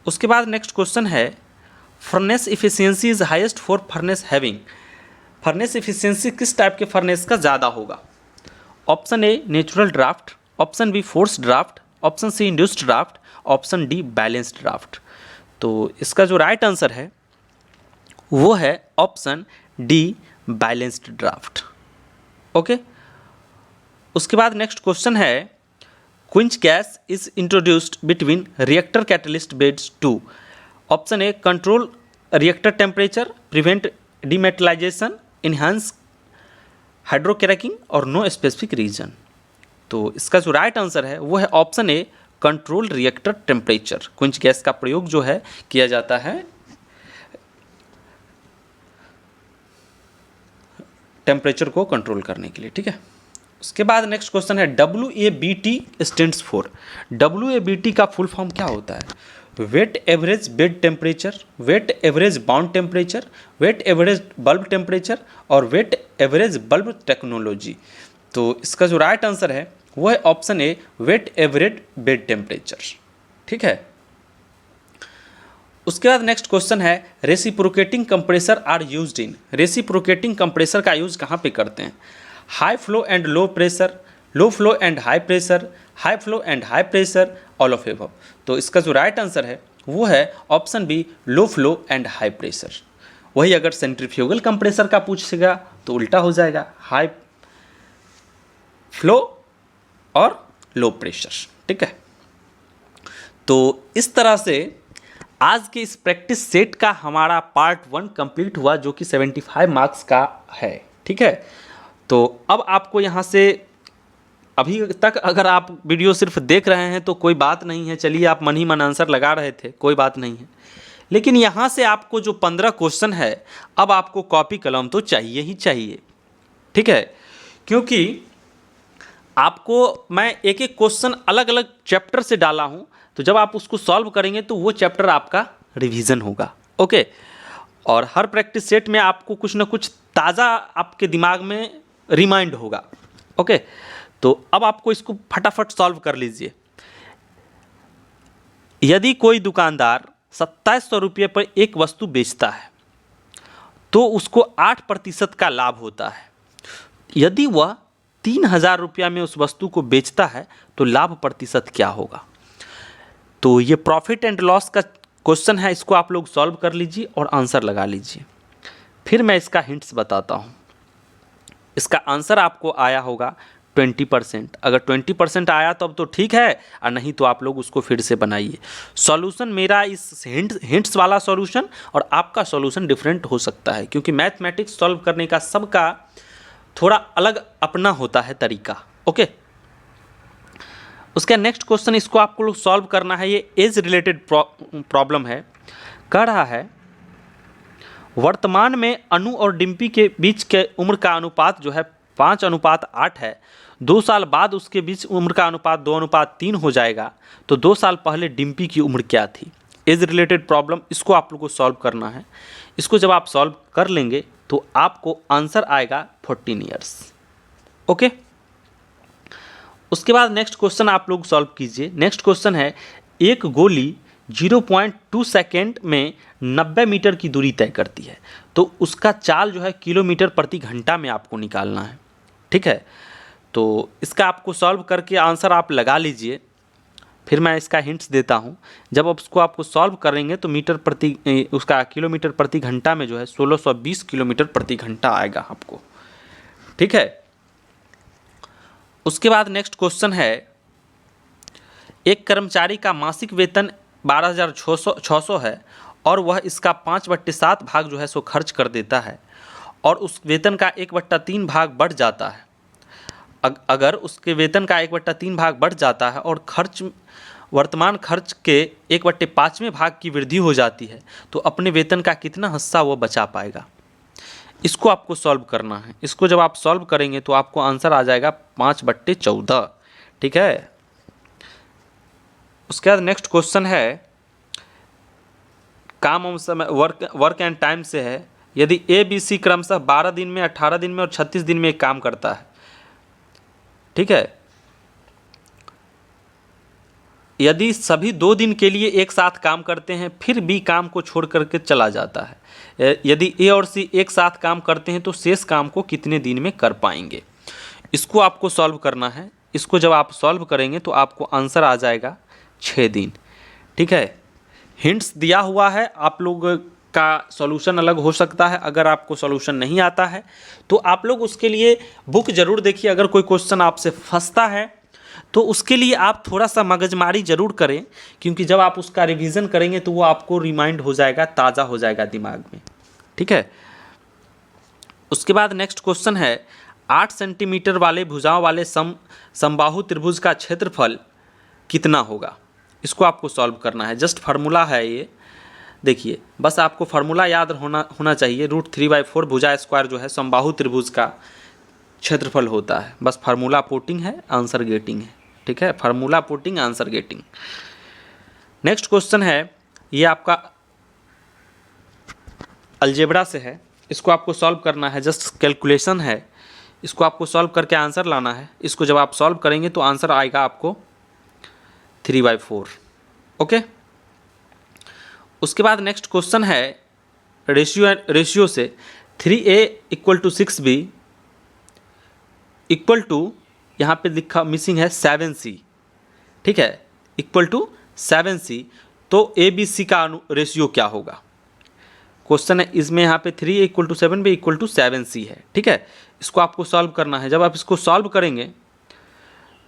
उसके बाद नेक्स्ट क्वेश्चन है furnace efficiency is highest for furnace having. Furnace efficiency किस टाइप के फर्नेस का ज़्यादा होगा? Option A natural draft, option B force draft, option C induced draft, option D balanced draft. तो इसका जो राइट आंसर है वो है option D balanced draft. Okay, उसके बाद नेक्स्ट क्वेश्चन है quench gas is introduced between reactor catalyst beds to. Option A control reactor temperature, prevent demetallization, enhance hydrocracking और नो स्पेसिफिक रीजन। तो इसका जो राइट आंसर है वो है option A control reactor temperature. क्विंच gas का प्रयोग जो है किया जाता है टेम्परेचर को कंट्रोल करने के लिए, ठीक है। उसके बाद नेक्स्ट क्वेश्चन है WABT स्टैंड्स फॉर। WABT का फुल फॉर्म क्या होता है? Weight average bed temperature, weight average bound temperature, weight average bulb temperature और वेट एवरेज बल्ब टेक्नोलॉजी। तो इसका जो राइट आंसर है वो है option A weight average bed temperature, ठीक है। उसके बाद नेक्स्ट क्वेश्चन है reciprocating compressor are used in. Reciprocating compressor का यूज कहाँ पे करते हैं? High flow and low pressure, low flow and high pressure, high flow and high pressure, all of above. तो इसका जो राइट आंसर है वो है option B low flow and high pressure. वही अगर सेंट्रीफ्यूगल कंप्रेसर का पूछेगा तो उल्टा हो जाएगा, हाई फ्लो और लो प्रेशर, ठीक है। तो इस तरह से आज के इस प्रैक्टिस सेट का हमारा पार्ट 1 कंप्लीट हुआ जो कि 75 मार्क्स का है, ठीक है। तो अब आपको यहाँ से अभी तक अगर आप वीडियो सिर्फ देख रहे हैं तो कोई बात नहीं है, चलिए आप मन ही मन आंसर लगा रहे थे, कोई बात नहीं है। लेकिन यहाँ से आपको जो 15 क्वेश्चन है अब आपको कॉपी कलम तो चाहिए ही चाहिए, ठीक है। क्योंकि आपको मैं एक एक क्वेश्चन अलग अलग चैप्टर से डाला हूँ, तो जब आप उसको सॉल्व करेंगे तो वो चैप्टर आपका रिवीजन होगा, ओके। और हर प्रैक्टिस सेट में आपको कुछ ना कुछ ताज़ा आपके दिमाग में रिमाइंड होगा, ओके। तो अब आपको इसको फटाफट सॉल्व कर लीजिए। यदि कोई दुकानदार 2700 रुपये पर एक वस्तु बेचता है तो उसको 8% का लाभ होता है। यदि वह 3000 रुपया में उस वस्तु को बेचता है तो लाभ प्रतिशत क्या होगा? तो ये प्रॉफिट एंड लॉस का क्वेश्चन है, इसको आप लोग सॉल्व कर लीजिए और आंसर लगा लीजिए। फिर मैं इसका हिंट्स बताता हूँ। इसका आंसर आपको आया होगा 20%। अगर 20% आया तो अब तो ठीक है, और नहीं तो आप लोग उसको फिर से बनाइए। सॉल्यूशन मेरा इस हिंट्स वाला सॉल्यूशन और आपका सॉल्यूशन डिफरेंट हो सकता है, क्योंकि मैथमेटिक्स सॉल्व करने का सबका थोड़ा अलग अपना होता है तरीका, ओके। उसका नेक्स्ट क्वेश्चन इसको आपको लोग सॉल्व करना है। ये एज रिलेटेड प्रॉब्लम है। कह रहा है वर्तमान में अनु और डिम्पी के बीच के उम्र का अनुपात जो है 5:8 है। 2 साल बाद उसके बीच उम्र का अनुपात 2:3 हो जाएगा। तो 2 साल पहले डिम्पी की उम्र क्या थी? एज रिलेटेड प्रॉब्लम, इसको आप लोग को सॉल्व करना है। इसको जब आप सॉल्व कर लेंगे तो आपको आंसर आएगा 14 ईयर्स, ओके। उसके बाद नेक्स्ट क्वेश्चन आप लोग सॉल्व कीजिए। नेक्स्ट क्वेश्चन है एक गोली 0.2 सेकेंड में 90 मीटर की दूरी तय करती है, तो उसका चाल जो है किलोमीटर प्रति घंटा में आपको निकालना है, ठीक है। तो इसका आपको सॉल्व करके आंसर आप लगा लीजिए। फिर मैं इसका हिंट्स देता हूँ। जब आप उसको आपको सॉल्व करेंगे तो उसका किलोमीटर प्रति घंटा में जो है 1620 किलोमीटर प्रति घंटा आएगा आपको, ठीक है। उसके बाद नेक्स्ट क्वेश्चन है एक कर्मचारी का मासिक वेतन 12,600 है और वह इसका 5/7 भाग जो है सो खर्च कर देता है और उस वेतन का 1/3 भाग बढ़ जाता है। अगर उसके वेतन का 1/3 भाग बढ़ जाता है और वर्तमान खर्च के 1/5वें भाग की वृद्धि हो जाती है तो अपने वेतन का कितना हिस्सा वो बचा पाएगा? इसको आपको सॉल्व करना है। इसको जब आप सॉल्व करेंगे तो आपको आंसर आ जाएगा 5/14, ठीक है। उसके बाद नेक्स्ट क्वेश्चन है काम और समय, वर्क एंड टाइम से है। यदि ABC क्रमशः 12 दिन में, 18 दिन में और 36 दिन में एक काम करता है, ठीक है, यदि सभी 2 दिन के लिए एक साथ काम करते हैं फिर बी काम को छोड़ करके चला जाता है, यदि ए और सी एक साथ काम करते हैं तो शेष काम को कितने दिन में कर पाएंगे, इसको आपको सॉल्व करना है। इसको जब आप सॉल्व करेंगे तो आपको आंसर आ जाएगा 6 दिन। ठीक है, हिंट्स दिया हुआ है, आप लोग का सॉल्यूशन अलग हो सकता है। अगर आपको सॉल्यूशन नहीं आता है तो आप लोग उसके लिए बुक ज़रूर देखिए। अगर कोई क्वेश्चन आपसे फंसता है तो उसके लिए आप थोड़ा सा मगजमारी ज़रूर करें, क्योंकि जब आप उसका रिवीजन करेंगे तो वो आपको रिमाइंड हो जाएगा, ताज़ा हो जाएगा दिमाग में। ठीक है, उसके बाद नेक्स्ट क्वेश्चन है 8 सेंटीमीटर वाले भुजाओं वाले समबाहु त्रिभुज का क्षेत्रफल कितना होगा। इसको आपको सॉल्व करना है। जस्ट फार्मूला है ये, देखिए बस आपको फार्मूला याद होना चाहिए। √3/4 भुजा स्क्वायर जो है समबाहु त्रिभुज का क्षेत्रफल होता है। बस फार्मूला पुटिंग है, आंसर गेटिंग है। ठीक है, formula putting, answer getting. Next question है, ये आपका अलजेब्रा से है, इसको आपको सॉल्व करना है। जस्ट कैलकुलेशन है, इसको आपको सॉल्व करके आंसर लाना है। इसको जब आप सॉल्व करेंगे तो आंसर आएगा आपको 3/4। ओके, उसके बाद नेक्स्ट क्वेश्चन है रेशियो से 3a = 6b = यहाँ पे लिखा मिसिंग है 7c। ठीक है, = 7c, तो ABC का रेशियो क्या होगा। क्वेश्चन है इसमें यहाँ पे 3a = 7b = 7c है। ठीक है, इसको आपको सॉल्व करना है। जब आप इसको सॉल्व करेंगे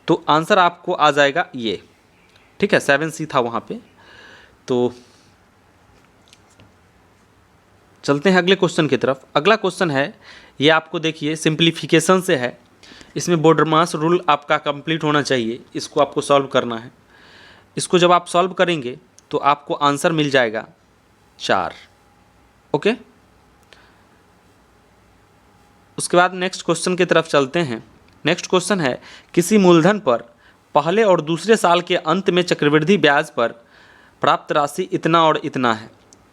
तो आंसर आपको आ जाएगा ये। ठीक है, 7c था वहाँ पे। तो चलते हैं अगले क्वेश्चन की तरफ। अगला क्वेश्चन है, ये आपको देखिए सिंप्लीफिकेशन से है। इसमें बोडरमास रूल आपका कंप्लीट होना चाहिए। इसको आपको सॉल्व करना है। इसको जब आप सॉल्व करेंगे तो आपको आंसर मिल जाएगा 4। ओके, उसके बाद नेक्स्ट क्वेश्चन की तरफ चलते हैं। नेक्स्ट क्वेश्चन है, किसी मूलधन पर पहले और दूसरे साल के अंत में चक्रवृद्धि ब्याज पर प्राप्त राशि इतना और इतना है,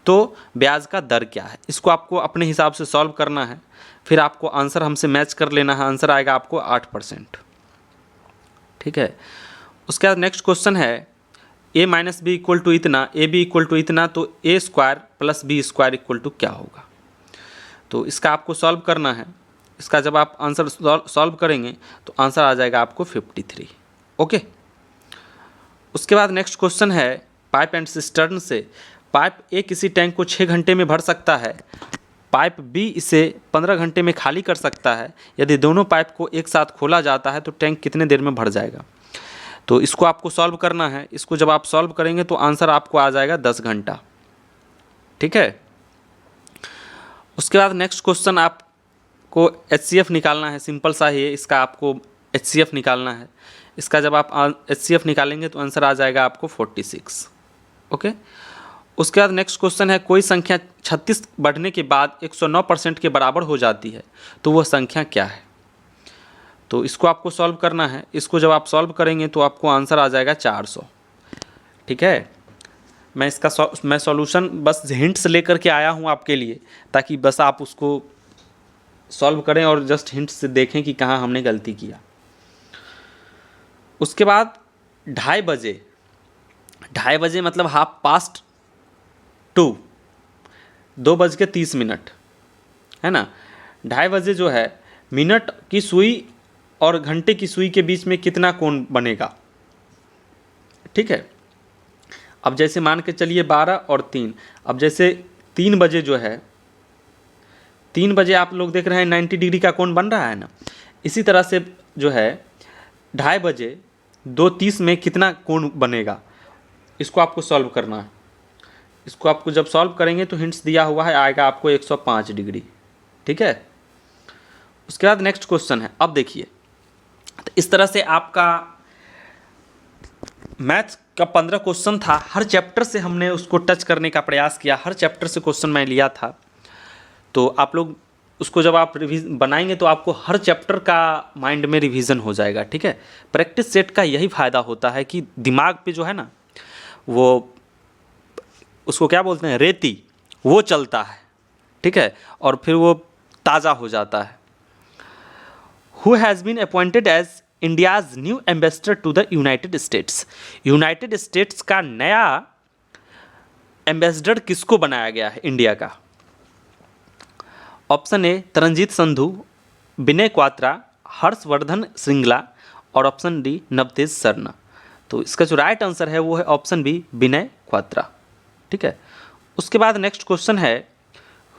तो ब्याज का दर क्या है। इसको आपको अपने हिसाब से सॉल्व करना है, फिर आपको आंसर हमसे मैच कर लेना है। आंसर आएगा आपको 8%। ठीक है, उसके बाद नेक्स्ट क्वेश्चन है, a - b = इतना, ab = इतना, तो a² + b² क्या होगा। तो इसका आपको सॉल्व करना है। इसका जब आप आंसर सॉल्व करेंगे तो आंसर आ जाएगा आपको 53। ओके, उसके बाद नेक्स्ट क्वेश्चन है पाइप एंड सिस्टर्न से। पाइप ए किसी टैंक को 6 घंटे में भर सकता है, पाइप बी इसे 15 घंटे में खाली कर सकता है। यदि दोनों पाइप को एक साथ खोला जाता है तो टैंक कितने देर में भर जाएगा। तो इसको आपको सॉल्व करना है। इसको जब आप सॉल्व करेंगे तो आंसर आपको आ जाएगा 10 घंटा। ठीक है, उसके बाद नेक्स्ट क्वेश्चन आपको HCF निकालना है। सिंपल सा ही है, इसका आपको HCF निकालना है। इसका जब आप HCF निकालेंगे तो आंसर आ जाएगा आपको 46। ओके, उसके बाद नेक्स्ट क्वेश्चन है, कोई संख्या 36 बढ़ने के बाद 109% के बराबर हो जाती है, तो वह संख्या क्या है। तो इसको आपको सॉल्व करना है। इसको जब आप सॉल्व करेंगे तो आपको आंसर आ जाएगा 400। ठीक है, मैं सॉल्यूशन बस हिंट्स लेकर के आया हूँ आपके लिए, ताकि बस आप उसको सॉल्व करें और जस्ट हिंट्स से देखें कि कहाँ हमने गलती किया। उसके बाद 2:30 बजे मतलब 2:30, 2:30 है ना। 2:30 बजे जो है, मिनट की सुई और घंटे की सुई के बीच में कितना कोण बनेगा। ठीक है, अब जैसे मान के चलिए 12 और 3। अब जैसे 3 बजे जो है, 3 बजे आप लोग देख रहे हैं 90 डिग्री का कोण बन रहा है ना। इसी तरह से जो है 2:30 बजे 2:30 में कितना कोण बनेगा, इसको आपको सॉल्व करना है। इसको आपको जब सॉल्व करेंगे तो हिंट्स दिया हुआ है, आएगा आपको 105 डिग्री। ठीक है, उसके बाद नेक्स्ट क्वेश्चन है। अब देखिए, तो इस तरह से आपका मैथ्स का 15 क्वेश्चन था। हर चैप्टर से हमने उसको टच करने का प्रयास किया, हर चैप्टर से क्वेश्चन मैं लिया था। तो आप लोग उसको जब आप बनाएंगे तो आपको हर चैप्टर का माइंड में रिवीजन हो जाएगा। ठीक है, प्रैक्टिस सेट का यही फ़ायदा होता है कि दिमाग पे जो है ना, वो उसको क्या बोलते हैं, रेती, वो चलता है। ठीक है, और फिर वो ताज़ा हो जाता है। Who has been appointed as India's new ambassador to the United States. United States का नया एम्बेसडर किसको बनाया गया है इंडिया का? ऑप्शन ए तरनजीत संधू, विनय क्वात्रा, हर्षवर्धन श्रृंगला और ऑप्शन डी नवतेज शर्मा। तो इसका जो राइट आंसर है वो है ऑप्शन बी विनय क्वात्रा। ठीक है, उसके बाद नेक्स्ट क्वेश्चन है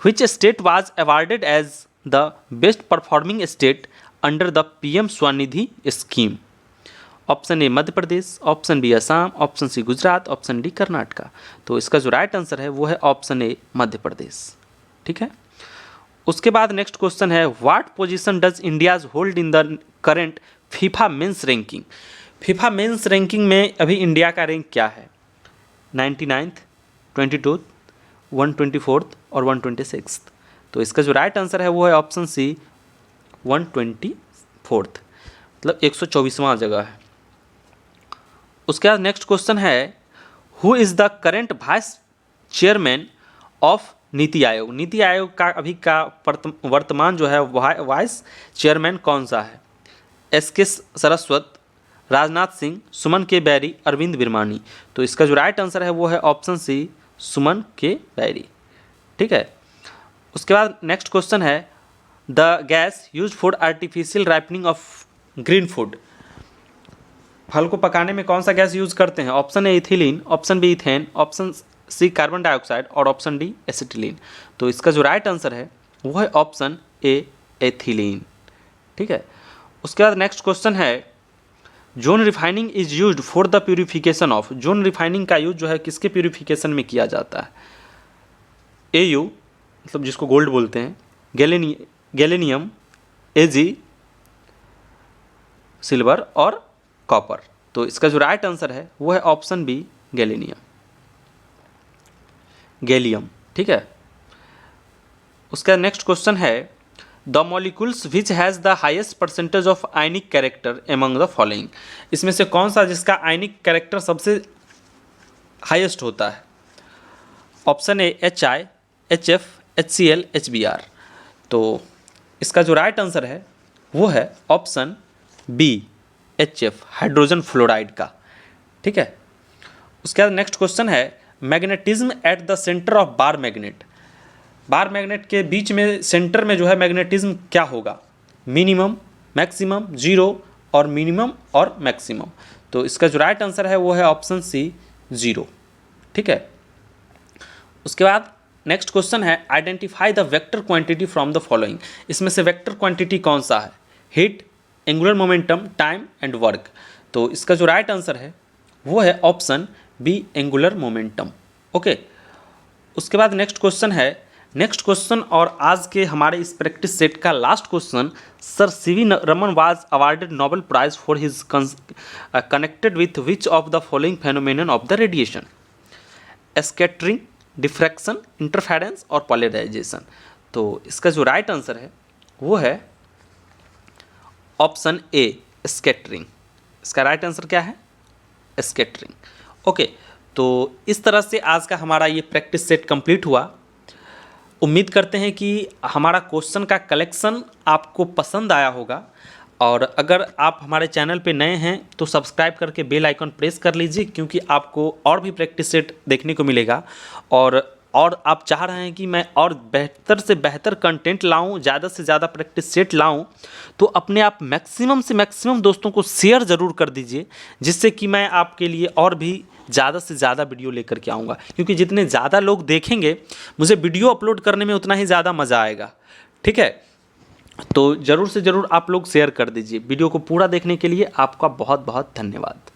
which state was awarded as the best performing state under the PM Svanidhi scheme? Option A Madhya Pradesh, option B Assam, option C Gujarat, option D Karnataka. तो इसका जो राइट आंसर है वो है ऑप्शन ए मध्य प्रदेश। ठीक है, उसके बाद नेक्स्ट क्वेश्चन है what position does India's hold in the current FIFA mains ranking? FIFA mains ranking में अभी इंडिया का रैंक क्या है? 99th, 22th, 124th और 126th। तो इसका जो राइट आंसर है वो है ऑप्शन सी 124th, मतलब 124वां जगह है। उसके बाद नेक्स्ट क्वेश्चन है who is the current vice chairman of NITI Aayog? NITI Aayog का अभी का वर्तमान जो है वाइस चेयरमैन कौन सा है? एस.के. सरस्वत, राजनाथ सिंह, सुमन के बैरी, अरविंद विरमानी। तो इसका जो राइट आंसर है वो है ऑप्शन सी सुमन के बैरी। ठीक है, उसके बाद नेक्स्ट क्वेश्चन है the gas use for artificial ripening of green food. फल को पकाने में कौन सा गैस यूज करते हैं? Option A ethylene, option B ethane, option C carbon dioxide और ऑप्शन डी एसिटिलीन। तो इसका जो राइट आंसर है वो है ऑप्शन ए एथिलीन। ठीक है, उसके बाद नेक्स्ट क्वेश्चन है zone refining is used for the purification of. Zone refining का यूज जो है किसके प्यूरिफिकेशन में किया जाता है? AU मतलब जिसको गोल्ड बोलते हैं, गैलेनियम, AG सिल्वर और कॉपर। तो इसका जो राइट आंसर है वो है ऑप्शन बी गैलियम। ठीक है, उसका नेक्स्ट क्वेश्चन है the molecules which has the highest percentage of ionic character among the following. इसमें से कौन सा जिसका आयनिक कैरेक्टर सबसे हाईएस्ट होता है? ऑप्शन ए HI, HF, HCl, HBr। तो इसका जो राइट आंसर है वो है option B HF, hydrogen fluoride का। ठीक है, उसके बाद नेक्स्ट क्वेश्चन है magnetism at the centre of bar magnet. Bar magnet के बीच में सेंटर में जो है मैग्नेटिज्म क्या होगा? मिनिमम, मैक्सिमम, जीरो और मिनिमम और मैक्सिमम। तो इसका जो राइट आंसर है वो है ऑप्शन सी जीरो। ठीक है, उसके बाद नेक्स्ट क्वेश्चन है identify the vector quantity from the following. इसमें से वेक्टर क्वांटिटी कौन सा है? Heat, angular momentum, time and work. तो इसका जो राइट आंसर है वो है option B angular momentum. Okay, उसके बाद नेक्स्ट क्वेश्चन और आज के हमारे इस प्रैक्टिस सेट का last question sir CV Raman was awarded Nobel prize for his connected with which of the following phenomenon of the radiation? Scattering, diffraction, interference और polarisation. तो इसका जो राइट आंसर है वो है ऑप्शन ए स्कैटरिंग। इसका राइट आंसर क्या है? स्कैटरिंग। ओके, तो इस तरह से आज का हमारा ये प्रैक्टिस सेट कंप्लीट हुआ। उम्मीद करते हैं कि हमारा क्वेश्चन का कलेक्शन आपको पसंद आया होगा और अगर आप हमारे चैनल पे नए हैं तो सब्सक्राइब करके बेल आइकन प्रेस कर लीजिए, क्योंकि आपको और भी प्रैक्टिस सेट देखने को मिलेगा और आप चाह रहे हैं कि मैं और बेहतर से बेहतर कंटेंट लाऊं, ज़्यादा से ज़्यादा प्रैक्टिस सेट लाऊं, तो अपने आप मैक्सिमम से मैक्सिमम दोस्तों को शेयर ज़रूर कर दीजिए, जिससे कि मैं आपके लिए और भी ज़्यादा से ज़्यादा वीडियो लेकर के आऊँगा। क्योंकि जितने ज़्यादा लोग देखेंगे मुझे वीडियो अपलोड करने में उतना ही ज़्यादा मज़ा आएगा। ठीक है, तो ज़रूर से ज़रूर आप लोग शेयर कर दीजिए। वीडियो को पूरा देखने के लिए आपका बहुत बहुत धन्यवाद।